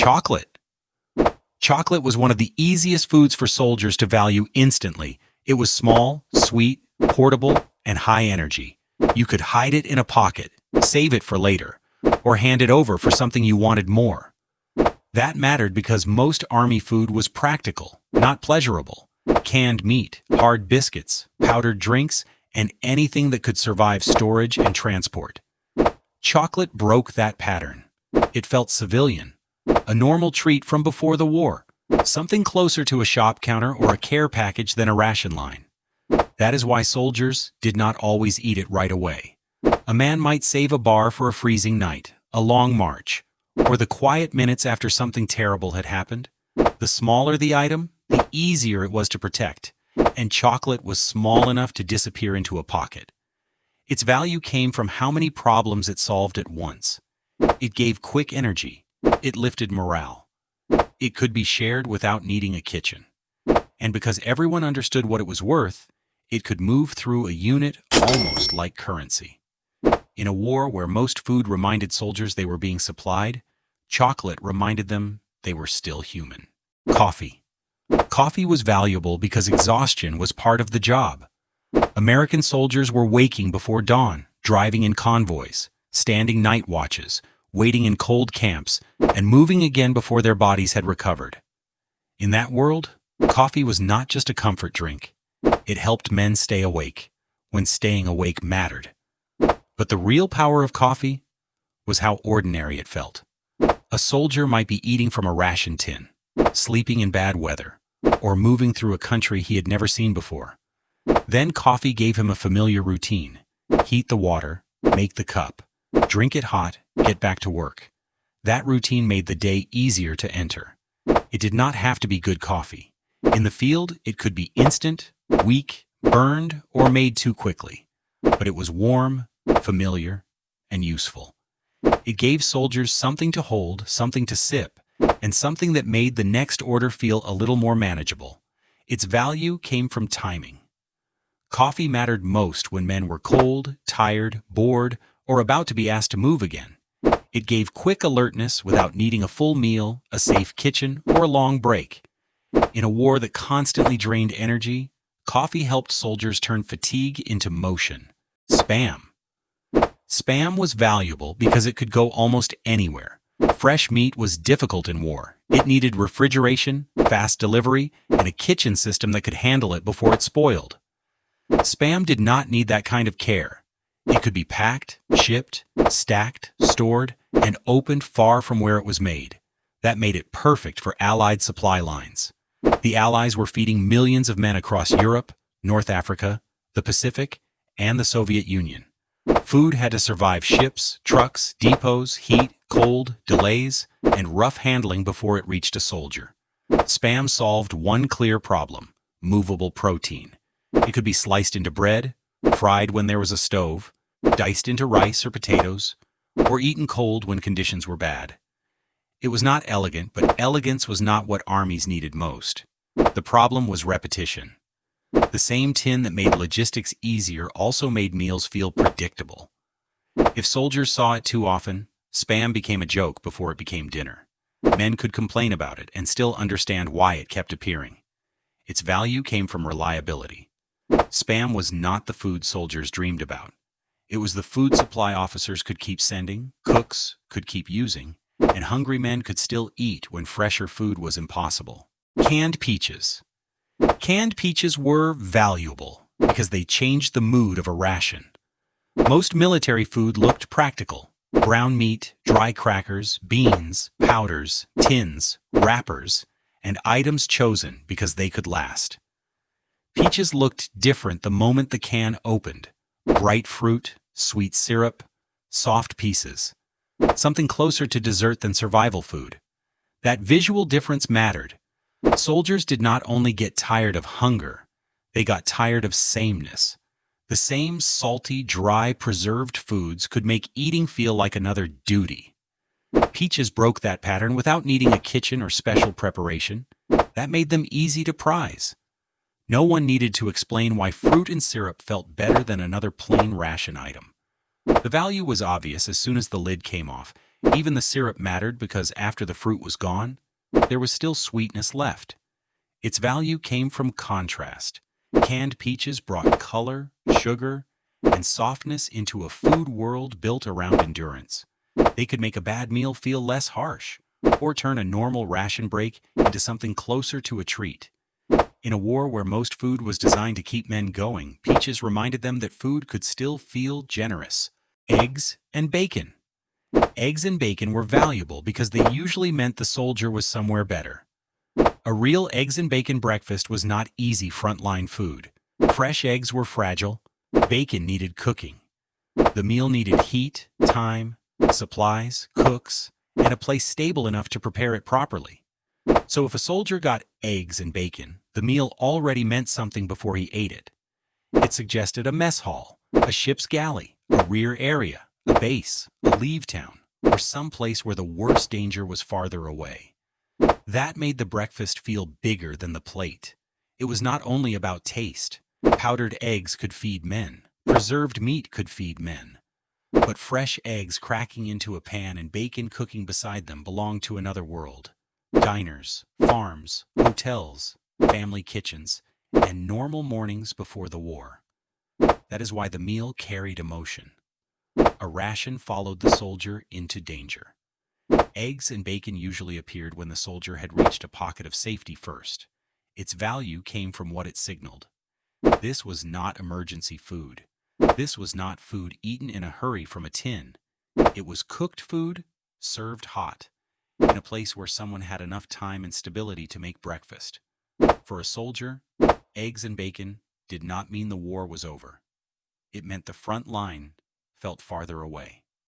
Chocolate. Chocolate was one of the easiest foods for soldiers to value instantly. It was small, sweet, portable, and high energy. You could hide it in a pocket, save it for later, or hand it over for something you wanted more. That mattered because most army food was practical, not pleasurable. Canned meat, hard biscuits, powdered drinks, and anything that could survive storage and transport. Chocolate broke that pattern. It felt civilian, a normal treat from before the war, something closer to a shop counter or a care package than a ration line. That is why soldiers did not always eat it right away. A man might save a bar for a freezing night, a long march, or the quiet minutes after something terrible had happened. The smaller the item, the easier it was to protect, and chocolate was small enough to disappear into a pocket. Its value came from how many problems it solved at once. It gave quick energy. It lifted morale. It could be shared without needing a kitchen. And because everyone understood what it was worth, it could move through a unit almost like currency. In a war where most food reminded soldiers they were being supplied, chocolate reminded them they were still human. Coffee. Coffee was valuable because exhaustion was part of the job. American soldiers were waking before dawn, driving in convoys, standing night watches, waiting in cold camps, and moving again before their bodies had recovered. In that world, coffee was not just a comfort drink. It helped men stay awake, when staying awake mattered. But the real power of coffee was how ordinary it felt. A soldier might be eating from a ration tin, sleeping in bad weather, or moving through a country he had never seen before. Then coffee gave him a familiar routine. Heat the water, make the cup, drink it hot, get back to work. That routine made the day easier to enter. It did not have to be good coffee. In the field, it could be instant, weak, burned, or made too quickly. But it was warm, familiar, and useful. It gave soldiers something to hold, something to sip, and something that made the next order feel a little more manageable. Its value came from timing. Coffee mattered most when men were cold, tired, bored, or about to be asked to move again. It gave quick alertness without needing a full meal, a safe kitchen, or a long break. In a war that constantly drained energy, coffee helped soldiers turn fatigue into motion. Spam. Spam was valuable because it could go almost anywhere. Fresh meat was difficult in war. It needed refrigeration, fast delivery, and a kitchen system that could handle it before it spoiled. Spam did not need that kind of care. It could be packed, shipped, stacked, stored, and opened far from where it was made. That made it perfect for Allied supply lines. The Allies were feeding millions of men across Europe, North Africa, the Pacific, and the Soviet Union. Food had to survive ships, trucks, depots, heat, cold, delays, and rough handling before it reached a soldier. Spam solved one clear problem: movable protein. It could be sliced into bread, fried when there was a stove, diced into rice or potatoes, or eaten cold when conditions were bad. It was not elegant, but elegance was not what armies needed most. The problem was repetition. The same tin that made logistics easier also made meals feel predictable. If soldiers saw it too often, Spam became a joke before it became dinner. Men could complain about it and still understand why it kept appearing. Its value came from reliability. Spam was not the food soldiers dreamed about. It was the food supply officers could keep sending, cooks could keep using, and hungry men could still eat when fresher food was impossible. Canned peaches. Canned peaches were valuable because they changed the mood of a ration. Most military food looked practical: brown meat, dry crackers, beans, powders, tins, wrappers, and items chosen because they could last. Peaches looked different the moment the can opened. Bright fruit, sweet syrup, soft pieces. Something closer to dessert than survival food. That visual difference mattered. Soldiers did not only get tired of hunger, they got tired of sameness. The same salty, dry, preserved foods could make eating feel like another duty. Peaches broke that pattern without needing a kitchen or special preparation. That made them easy to prize. No one needed to explain why fruit and syrup felt better than another plain ration item. The value was obvious as soon as the lid came off. Even the syrup mattered because after the fruit was gone, there was still sweetness left. Its value came from contrast. Canned peaches brought color, sugar, and softness into a food world built around endurance. They could make a bad meal feel less harsh, or turn a normal ration break into something closer to a treat. In a war where most food was designed to keep men going, peaches reminded them that food could still feel generous. Eggs and bacon. Eggs and bacon were valuable because they usually meant the soldier was somewhere better. A real eggs and bacon breakfast was not easy frontline food. Fresh eggs were fragile. Bacon needed cooking. The meal needed heat, time, supplies, cooks, and a place stable enough to prepare it properly. So if a soldier got eggs and bacon, the meal already meant something before he ate it. It suggested a mess hall, a ship's galley, a rear area, a base, a leave town, or some place where the worst danger was farther away. That made the breakfast feel bigger than the plate. It was not only about taste. Powdered eggs could feed men. Preserved meat could feed men. But fresh eggs cracking into a pan and bacon cooking beside them belonged to another world. Diners, farms, hotels, family kitchens, and normal mornings before the war. That is why the meal carried emotion. A ration followed the soldier into danger. Eggs and bacon usually appeared when the soldier had reached a pocket of safety first. Its value came from what it signaled. This was not emergency food. This was not food eaten in a hurry from a tin. It was cooked food, served hot, in a place where someone had enough time and stability to make breakfast. For a soldier, eggs and bacon did not mean the war was over. It meant the front line felt farther away.